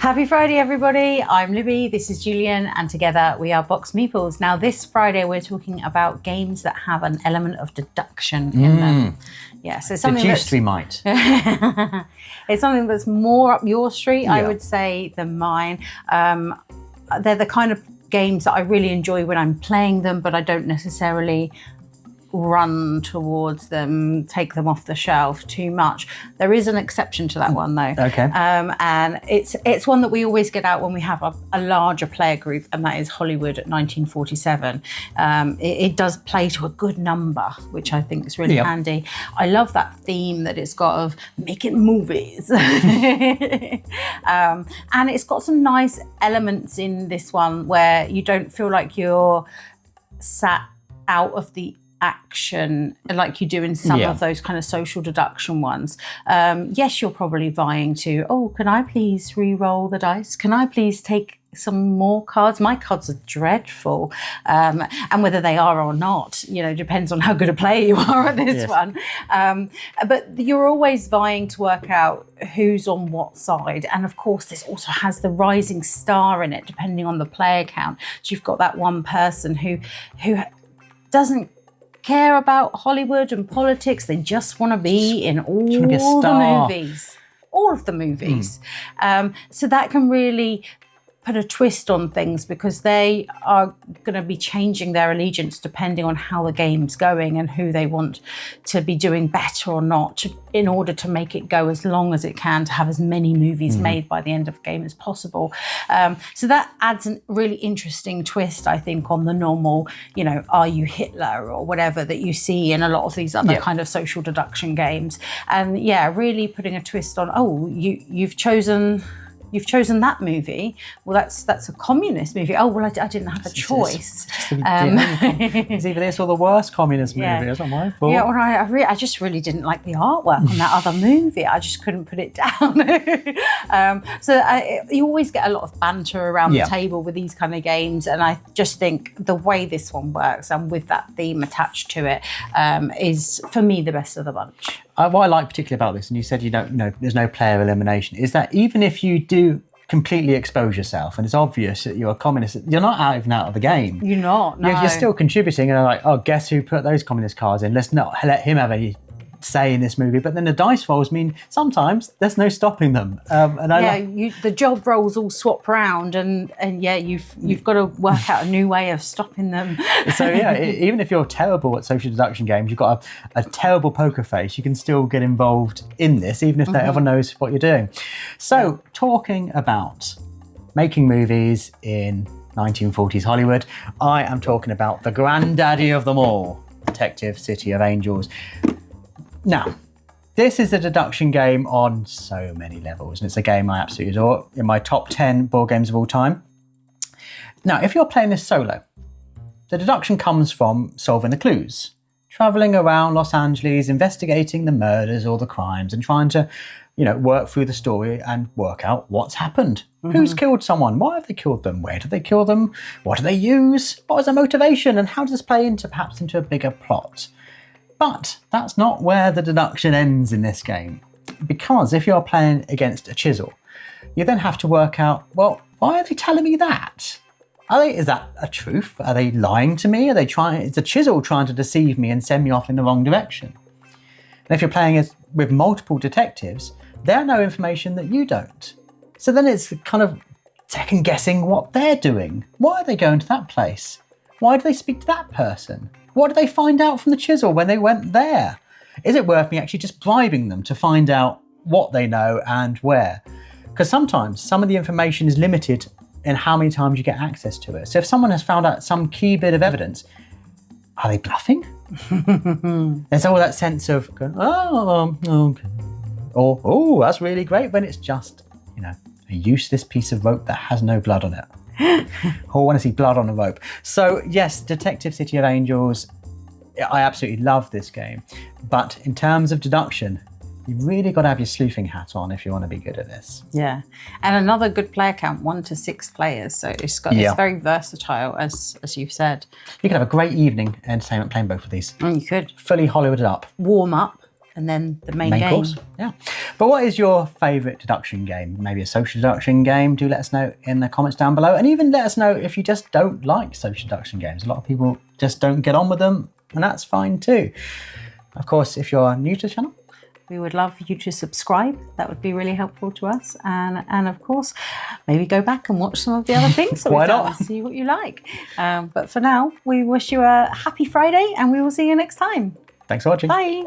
Happy Friday, everybody. I'm Libby, this is Julian, and together we are BoxedMeeples. Now, this Friday, we're talking about games that have an element of deduction in them. Yeah, so something Deduced we might. It's something that's more up your street, I would say, than mine. They're the kind of games that I really enjoy when I'm playing them, but I don't necessarily run towards them, take them off the shelf too much. There is an exception to that one though. Okay. And it's one that we always get out when we have a larger player group, and that is Hollywood at 1947. It does play to a good number, which I think is really handy. I love that theme that it's got of making movies. And it's got some nice elements in this one where you don't feel like you're sat out of the action like you do in some of those kind of social deduction ones. Yes, you're probably vying to, oh, can I please re-roll the dice? Can I please take some more cards? My cards are dreadful. And whether they are or not, you know, depends on how good a player you are at this one. But you're always vying to work out who's on what side. And of course, this also has the rising star in it, depending on the player count. So you've got that one person who doesn't care about Hollywood and politics. They just want to be in all the movies, all of the movies. So that can really put a twist on things, because they are going to be changing their allegiance depending on how the game's going and who they want to be doing better or not, in order to make it go as long as it can, to have as many movies made by the end of the game as possible. So that adds a really interesting twist, I think, on the normal, you know, are you Hitler or whatever that you see in a lot of these other kind of social deduction games. And really putting a twist on, oh, you've chosen that movie. Well, that's a communist movie. Oh, well, I didn't have a choice. It's either this or the worst communist movie. That's not my fault. Yeah, well, I just really didn't like the artwork on that other movie. I just couldn't put it down. You always get a lot of banter around the table with these kind of games, and I just think the way this one works, and with that theme attached to it, is for me the best of the bunch. What I like particularly about this, and you said there's no player elimination, is that even if you do completely expose yourself and it's obvious that you're a communist, you're not even out of the game. You're not, no. You're still contributing, and like, oh, guess who put those communist cards in? Let's not let him have any say in this movie. But then the dice rolls mean sometimes there's no stopping them. The job rolls all swap round, and you've got to work out a new way of stopping them. So even if you're terrible at social deduction games, you've got a terrible poker face, you can still get involved in this, even if no one knows what you're doing. So talking about making movies in 1940s Hollywood, I am talking about the granddaddy of them all, Detective City of Angels. Now, this is a deduction game on so many levels, and it's a game I absolutely adore, in my top 10 board games of all time. Now, if you're playing this solo, the deduction comes from solving the clues, travelling around Los Angeles, investigating the murders or the crimes, and trying to, work through the story and work out what's happened. Who's killed someone? Why have they killed them? Where did they kill them? What do they use? What was their motivation? And how does this play perhaps into a bigger plot? But that's not where the deduction ends in this game, because if you're playing against a chisel, you then have to work out, well, why are they telling me that? Is that a truth? Are they lying to me? Is the chisel trying to deceive me and send me off in the wrong direction? And if you're playing with multiple detectives, they know information that you don't. So then it's kind of second guessing what they're doing. Why are they going to that place? Why do they speak to that person? What did they find out from the chisel when they went there? Is it worth me actually just bribing them to find out what they know and where? Because sometimes some of the information is limited in how many times you get access to it. So if someone has found out some key bit of evidence, are they bluffing? There's all that sense of going, oh, okay. Or, oh, that's really great, when it's just, a useless piece of rope that has no blood on it. I want to see blood on a rope. So yes, Detective City of Angels, I absolutely love this game. But in terms of deduction, you've really got to have your sleuthing hat on if you want to be good at this. Yeah. And another good player count, 1 to 6 players. So it's very versatile, as you've said. You could have a great evening entertainment playing both of these. You could. Fully Hollywooded up. Warm up and then the main Main game. course. Yeah. But what is your favourite deduction game? Maybe a social deduction game? Do let us know in the comments down below. And even let us know if you just don't like social deduction games. A lot of people just don't get on with them, and that's fine too. Of course, if you're new to the channel, we would love you to subscribe. That would be really helpful to us. And of course, maybe go back and watch some of the other things that we've done and see what you like. But for now, we wish you a happy Friday, and we will see you next time. Thanks for watching. Bye.